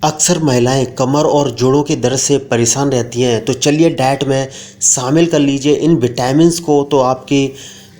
अक्सर महिलाएं कमर और जोड़ों के दर्द से परेशान रहती हैं, तो चलिए डाइट में शामिल कर लीजिए इन विटामिन्स को, तो आपकी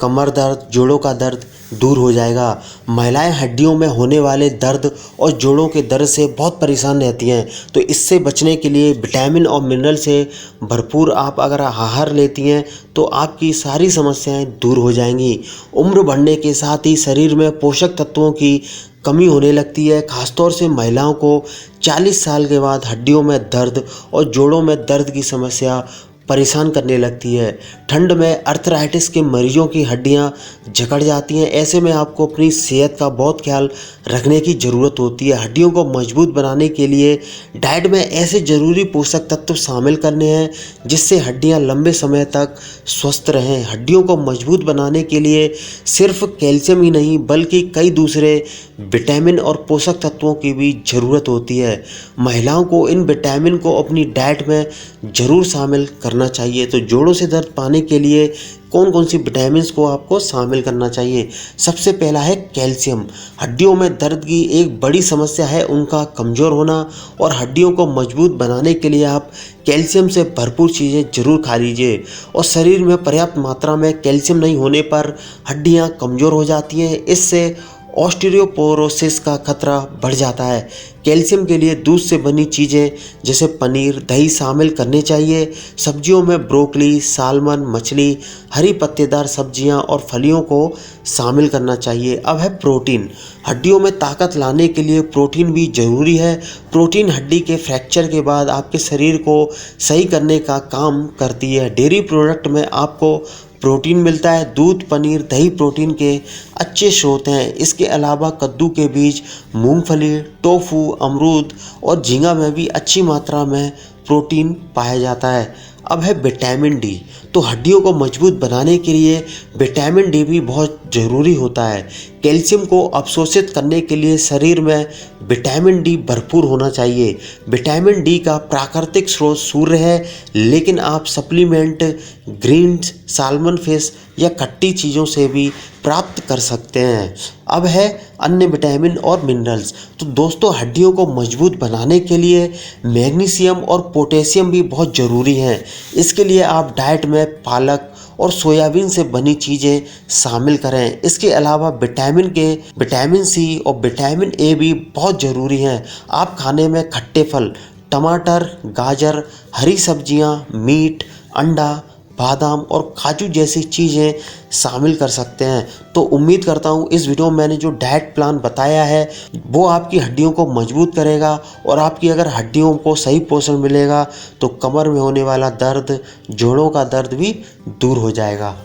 कमर दर्द, जोड़ों का दर्द दूर हो जाएगा। महिलाएं हड्डियों में होने वाले दर्द और जोड़ों के दर्द से बहुत परेशान रहती हैं, तो इससे बचने के लिए विटामिन और मिनरल से भरपूर आप अगर आहार लेती हैं तो आपकी सारी समस्याएं दूर हो जाएंगी। उम्र बढ़ने के साथ ही शरीर में पोषक तत्वों की कमी होने लगती है। खासतौर से महिलाओं को 40 साल के बाद हड्डियों में दर्द और जोड़ों में दर्द की समस्या परेशान करने लगती है। ठंड में अर्थराइटिस के मरीजों की हड्डियां जकड़ जाती हैं। ऐसे में आपको अपनी सेहत का बहुत ख्याल रखने की ज़रूरत होती है। हड्डियों को मजबूत बनाने के लिए डाइट में ऐसे ज़रूरी पोषक तत्व शामिल करने हैं जिससे हड्डियां लंबे समय तक स्वस्थ रहें। हड्डियों को मजबूत बनाने के लिए सिर्फ कैल्शियम ही नहीं बल्कि कई दूसरे विटामिन और पोषक तत्वों की भी ज़रूरत होती है। महिलाओं को इन विटामिन को अपनी डाइट में ज़रूर शामिल करना चाहिए। तो जोड़ों से दर्द पाने के लिए कौन कौन सी विटामिन्स को आपको शामिल करना चाहिए? सबसे पहला है कैल्शियम। हड्डियों में दर्द की एक बड़ी समस्या है उनका कमज़ोर होना, और हड्डियों को मजबूत बनाने के लिए आप कैल्शियम से भरपूर चीज़ें ज़रूर खा लीजिए। और शरीर में पर्याप्त मात्रा में कैल्शियम नहीं होने पर हड्डियाँ कमज़ोर हो जाती हैं। इससे ऑस्टियोपोरोसिस का खतरा बढ़ जाता है। कैल्शियम के लिए दूध से बनी चीज़ें जैसे पनीर, दही शामिल करने चाहिए। सब्जियों में ब्रोकली, सालमन, मछली, हरी पत्तेदार सब्जियां और फलियों को शामिल करना चाहिए। अब है प्रोटीन। हड्डियों में ताकत लाने के लिए प्रोटीन भी ज़रूरी है। प्रोटीन हड्डी के फ्रैक्चर के बाद आपके शरीर को सही करने का काम करती है। डेयरी प्रोडक्ट में आपको प्रोटीन मिलता है। दूध, पनीर, दही प्रोटीन के अच्छे स्रोत हैं। इसके अलावा कद्दू के बीज, मूंगफली, टोफू, अमरूद और झींगा में भी अच्छी मात्रा में प्रोटीन पाया जाता है। अब है विटामिन डी। तो हड्डियों को मजबूत बनाने के लिए विटामिन डी भी बहुत ज़रूरी होता है। कैल्शियम को अवशोषित करने के लिए शरीर में विटामिन डी भरपूर होना चाहिए। विटामिन डी का प्राकृतिक स्रोत सूर्य है, लेकिन आप सप्लीमेंट, ग्रीन्स, साल्मन फिश या खट्टी चीज़ों से भी प्राप्त कर सकते हैं। अब है अन्य विटामिन और मिनरल्स। तो दोस्तों, हड्डियों को मजबूत बनाने के लिए मैग्नीशियम और पोटेशियम भी बहुत ज़रूरी हैं। इसके लिए आप डाइट में पालक और सोयाबीन से बनी चीज़ें शामिल करें। इसके अलावा विटामिन सी और विटामिन ए भी बहुत ज़रूरी हैं। आप खाने में खट्टे फल, टमाटर, गाजर, हरी सब्जियां, मीट, अंडा, बादाम और काजू जैसी चीज़ें शामिल कर सकते हैं। तो उम्मीद करता हूँ इस वीडियो में मैंने जो डाइट प्लान बताया है वो आपकी हड्डियों को मजबूत करेगा, और आपकी अगर हड्डियों को सही पोषण मिलेगा तो कमर में होने वाला दर्द, जोड़ों का दर्द भी दूर हो जाएगा।